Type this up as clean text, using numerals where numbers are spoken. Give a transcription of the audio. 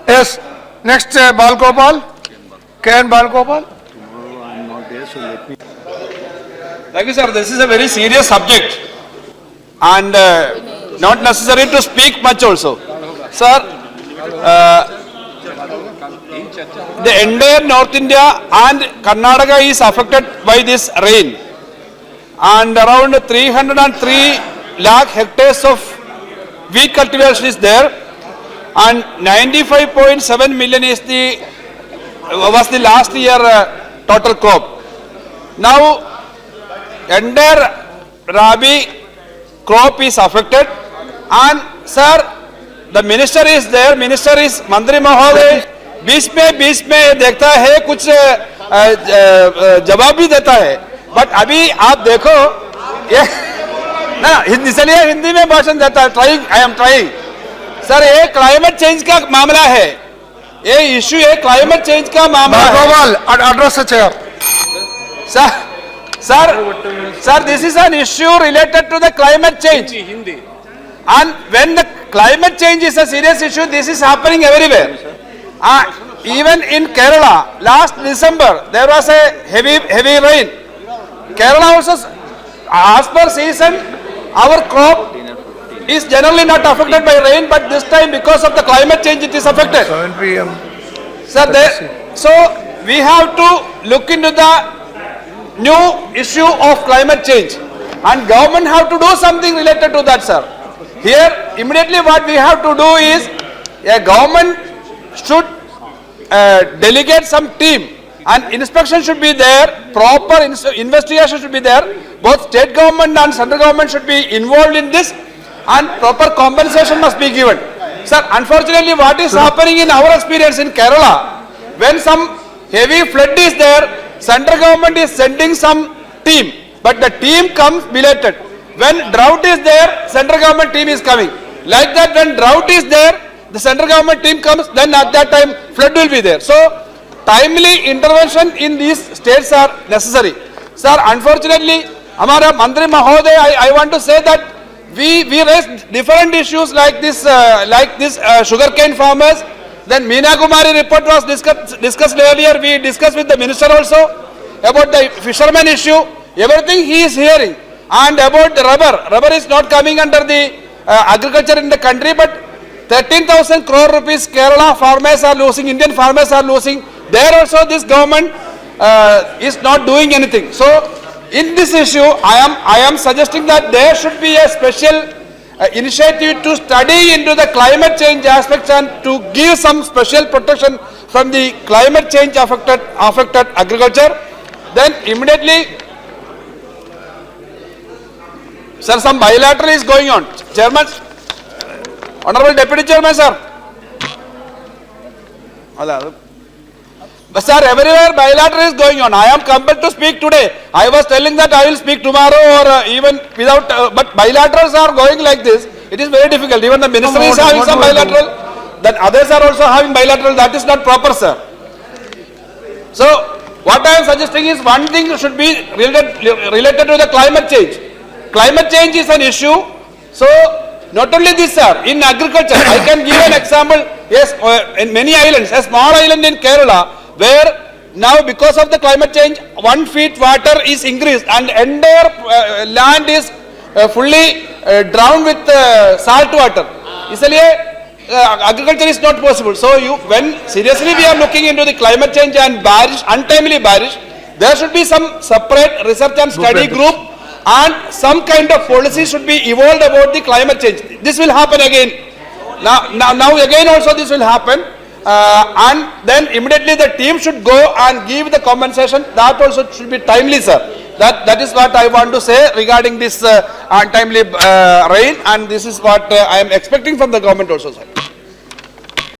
Yes. Next, Balgopal. K.N. Balgopal. Tomorrow I am not there, so let me. Thank you, sir. This is a very serious subject and not necessary to speak much also. Sir, the entire North India and Karnataka is affected by this rain, and around 303 lakh hectares of wheat cultivation is there, and 95.7 million is was the last year total crop. Now entire Rabi crop is affected, and sir, the minister is there. Minister is Mantri Mahoday. बीच में देखता है कुछ जवाब भी देता है, but अभी आप देखो ये ना इसलिए हिंदी में भाषण देता है. Trying, I am trying. Sir, ये क्लाइमेट चेंज का मामला है, ये इश्यू है क्लाइमेट चेंज का मामला है. Address the chair. Sir, this is an issue related to the climate change. And when the climate change is a serious issue, this is happening everywhere. Even in Kerala, last December, there was a heavy rain. Kerala also, as per season, our crop is generally not affected by rain, but this time because of the climate change, it is affected. 7 p.m. Sir, so we have to look into the new issue of climate change, and government have to do something related to that, sir. Here, immediately what we have to do is, a government should delegate some team, and inspection should be there, proper investigation should be there. Both state government and central government should be involved in this, and proper compensation must be given. Sir, unfortunately what is happening in our experience in Kerala, when some heavy flood is there, central government is sending some team, but the team comes belated. When drought is there, central government team is coming. Like that, when drought is there, the central government team comes, then at that time flood will be there. So timely intervention in these states are necessary. Sir, unfortunately, Hamara Mantri Mahoday, I want to say that we raised different issues like this sugarcane farmers. Then Meena Kumari report was discussed earlier. We discussed with the minister also about the fishermen issue. Everything he is hearing. And about the rubber is not coming under the agriculture in the country, but 13,000 crore rupees Kerala farmers are losing, Indian farmers are losing. There also this government is not doing anything. So in this issue, I am suggesting that there should be a special initiative to study into the climate change aspects and to give some special protection from the climate change affected agriculture. Then immediately, sir, some bilateral is going on. Chairman, Honorable Deputy Chairman, sir. But sir, everywhere bilateral is going on. I am compelled to speak today. I was telling that I will speak tomorrow or even without, but bilaterals are going like this. It is very difficult. Even the minister is having some bilateral, then others are also having bilateral. That is not proper, sir. So what I am suggesting is one thing should be related to the climate change. Climate change is an issue. So not only this, sir, in agriculture, I can give an example. Yes, in many islands, a small island in Kerala, where now because of the climate change, 1 feet water is increased and entire land is fully drowned with salt water. Isliye agriculture is not possible. So when seriously we are looking into the climate change and untimely barish, there should be some separate research and study group, and some kind of policy should be evolved about the climate change. This will happen again. Now again also this will happen. And then immediately the team should go and give the compensation. That also should be timely, sir. That is what I want to say regarding this untimely rain, and this is what I am expecting from the government also, sir.